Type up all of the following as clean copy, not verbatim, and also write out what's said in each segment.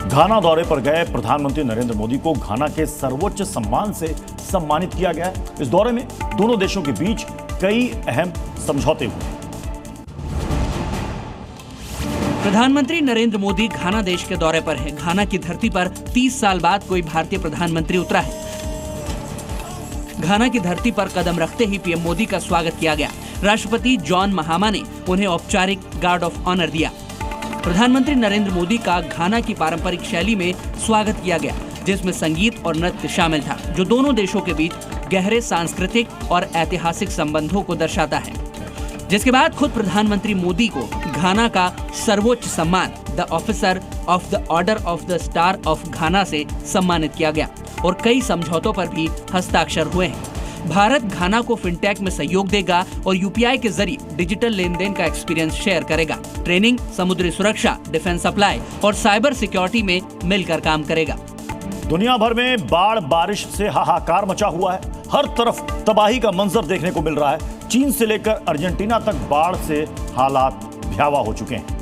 घाना दौरे पर गए प्रधानमंत्री नरेंद्र मोदी को घाना के सर्वोच्च सम्मान से सम्मानित किया गया है। इस दौरे में दोनों देशों के बीच कई अहम समझौते हुए। प्रधानमंत्री नरेंद्र मोदी घाना देश के दौरे पर है। घाना की धरती पर 30 साल बाद कोई भारतीय प्रधानमंत्री उतरा है। घाना की धरती पर कदम रखते ही पीएम मोदी का स्वागत किया गया। राष्ट्रपति जॉन महामा ने उन्हें औपचारिक गार्ड ऑफ ऑनर दिया। प्रधानमंत्री नरेंद्र मोदी का घाना की पारंपरिक शैली में स्वागत किया गया, जिसमें संगीत और नृत्य शामिल था, जो दोनों देशों के बीच गहरे सांस्कृतिक और ऐतिहासिक संबंधों को दर्शाता है। जिसके बाद खुद प्रधानमंत्री मोदी को घाना का सर्वोच्च सम्मान the officer of the order of the star of घाना से सम्मानित किया गया और कई समझौतों पर भी हस्ताक्षर हुए हैं। भारत घाना को फिनटेक में सहयोग देगा और यूपीआई के जरिए डिजिटल लेन देन का एक्सपीरियंस शेयर करेगा। ट्रेनिंग, समुद्री सुरक्षा, डिफेंस सप्लाई और साइबर सिक्योरिटी में मिलकर काम करेगा। दुनिया भर में बाढ़ बारिश से हाहाकार मचा हुआ है। हर तरफ तबाही का मंजर देखने को मिल रहा है। चीन से लेकर अर्जेंटीना तक बाढ़ से हालात भयावह हो चुके हैं।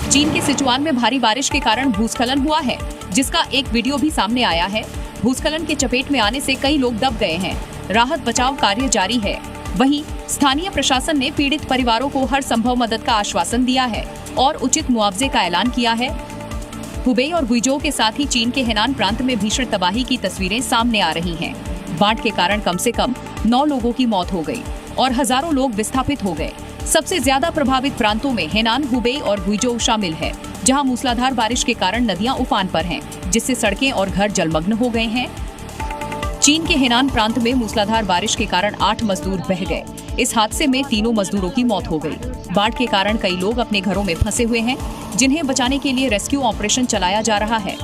चीन के सिचुआन में भारी बारिश के कारण भूस्खलन हुआ है, जिसका एक वीडियो भी सामने आया है। भूस्खलन के चपेट में आने से कई लोग दब गए हैं। राहत बचाव कार्य जारी है। वहीं स्थानीय प्रशासन ने पीड़ित परिवारों को हर संभव मदद का आश्वासन दिया है और उचित मुआवजे का ऐलान किया है। हुबेई और गुइजो के साथ ही चीन के हेनान प्रांत में भीषण तबाही की तस्वीरें सामने आ रही हैं। बाढ़ के कारण कम से कम 9 लोगों की मौत हो गई और हजारों लोग विस्थापित हो गए। सबसे ज्यादा प्रभावित प्रांतों में हेनान, हुबेई और गुइजो शामिल है, जहां मूसलाधार बारिश के कारण नदियां उफान पर हैं, जिससे सड़कें और घर जलमग्न हो गए हैं। चीन के हेनान प्रांत में मूसलाधार बारिश के कारण 8 मजदूर बह गए। इस हादसे में 3 मजदूरों की मौत हो गई। बाढ़ के कारण कई लोग अपने घरों में फंसे हुए हैं, जिन्हें बचाने के लिए रेस्क्यू ऑपरेशन चलाया जा रहा है।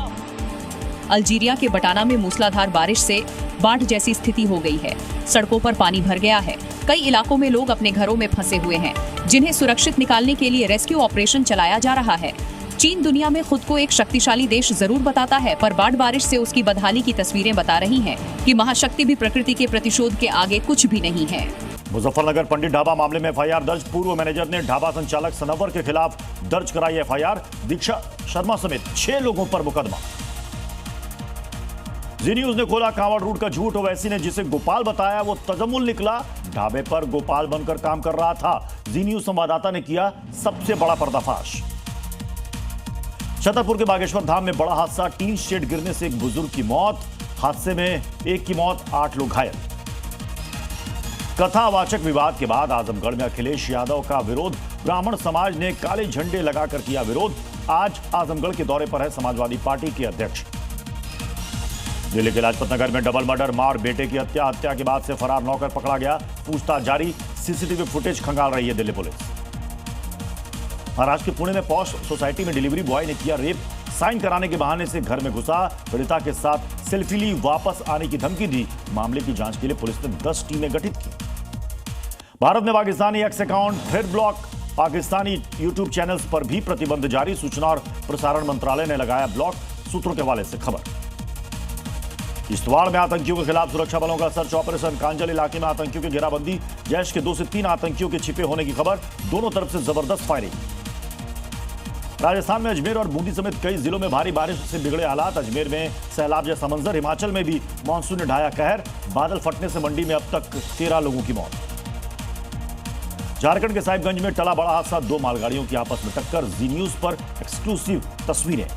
अल्जीरिया के बटाना में मूसलाधार बारिश से बाढ़ जैसी स्थिति हो गई है। सड़कों पर पानी भर गया है। कई इलाकों में लोग अपने घरों में फंसे हुए हैं, जिन्हें सुरक्षित निकालने के लिए रेस्क्यू ऑपरेशन चलाया जा रहा है। चीन दुनिया में खुद को एक शक्तिशाली देश जरूर बताता है, पर बाढ़ बारिश से उसकी बदहाली की तस्वीरें बता रही हैं कि महाशक्ति भी प्रकृति के प्रतिशोध के आगे कुछ भी नहीं है। मुजफ्फरनगर पंडित ढाबा मामले में एफआईआर दर्ज। पूर्व मैनेजर ने ढाबा संचालक सनवर के खिलाफ दर्ज कराई एफआईआर। दीक्षा शर्मा समेत 6 लोगों पर मुकदमा। जी न्यूज ने खोला कांवड़ रूट का झूठ। ओवैसी ने जिसे गोपाल बताया वो तजम्मुल निकला। ढाबे पर गोपाल बनकर काम कर रहा था। जी न्यूज संवाददाता ने किया सबसे बड़ा पर्दाफाश। छतरपुर के बागेश्वर धाम में बड़ा हादसा। टीन शेड गिरने से एक बुजुर्ग की मौत। हादसे में एक की मौत, 8 लोग घायल। कथावाचक विवाद के बाद आजमगढ़ में अखिलेश यादव का विरोध। ब्राह्मण समाज ने काले झंडे लगाकर किया विरोध। आज आजमगढ़ के दौरे पर है समाजवादी पार्टी के अध्यक्ष। दिल्ली के लाजपत नगर में डबल मर्डर, मां और बेटे की हत्या। हत्या के बाद से फरार नौकर पकड़ा गया। पूछताछ जारी। सीसीटीवी फुटेज खंगाल रही है दिल्ली पुलिस। महाराष्ट्र के पुणे में पॉश सोसाइटी में डिलीवरी बॉय ने किया रेप। साइन कराने के बहाने से घर में घुसा। पीड़िता के साथ सेल्फी ली, वापस आने की धमकी दी। मामले की जांच के लिए पुलिस ने 10 टीमें गठित की। भारत में पाकिस्तानी एक्स अकाउंट फिर ब्लॉक। पाकिस्तानी यूट्यूब चैनल्स पर भी प्रतिबंध जारी। सूचना और प्रसारण मंत्रालय ने लगाया ब्लॉक। सूत्रों के हवाले से खबर। किश्तवाड़ में आतंकियों के खिलाफ सुरक्षा बलों का सर्च ऑपरेशन। कांजल इलाके में आतंकियों की घेराबंदी। जैश के 2 से 3 आतंकियों के छिपे होने की खबर। दोनों तरफ से जबरदस्त फायरिंग। राजस्थान में अजमेर और बूंदी समेत कई जिलों में भारी बारिश से बिगड़े हालात। अजमेर में सैलाब जैसा मंजर। हिमाचल में भी मानसून ने ढाया कहर। बादल फटने से मंडी में अब तक 13 लोगों की मौत। झारखंड के साहिबगंज में टला बड़ा हादसा। 2 मालगाड़ियों की आपस में टक्कर। जी न्यूज पर एक्सक्लूसिव तस्वीरें।